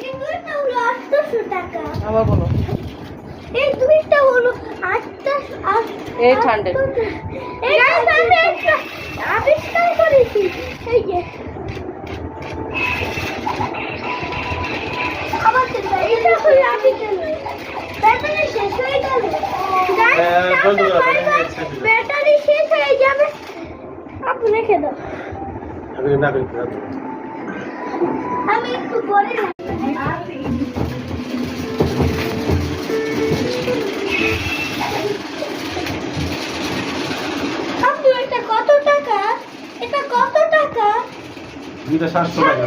এই দুইটা হলো 800 টাকা। আবার বলো। এই দুইটা হলো 800। এই আমি একটা আবিষ্কার করেছি। এই যে আবার এটা হলো আবিষ্কার। ব্যাটারি শেষ হয়ে গেল। ব্যাটারি শেষ হয়ে যাবে। আপনি রেখে দাও। আমি একটু পরে আপু এটা কত টাকা? এটা কত টাকা? দুইটা 700 টাকা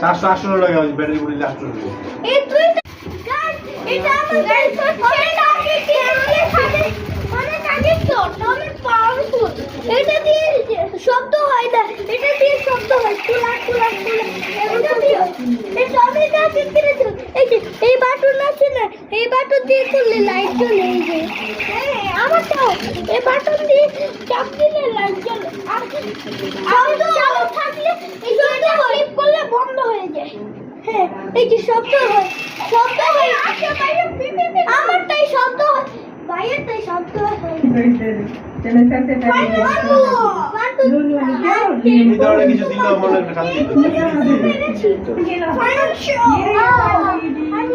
700 টাকা ব্যাটারি পুরি 800 টাকা এই দুইটা গাইস এটা আমার গাইস এটা আমি দিয়ে সাথে অনেক আগে তো অনেক পাওয়ারফুল। এটা দিয়ে শব্দ হয় না, এটা দিয়ে শব্দ হয় কুলা কুলা কুলা। এটা দিয়ে এটা আমি কাছে কিনেছি। এই যে এই বাটন আছে না, এই বাটন দিয়ে খুললে লাইট জ্বলে। এই যে হ্যাঁ আমার তো এই বাটন দিয়ে চাপ দিলে লাইট জ্বলে। আর শব্দ চালু থাকলে এই শব্দ ক্লিক করলে বন্ধ হয়ে যায়। হ্যাঁ এই যে শব্দ হয়, শব্দ হয়। আমারটাই শব্দ হয়, বাইরেটাই শব্দ হয়। এই ধরনের কিছু দিলেও মনে একটা শান্তি। আমি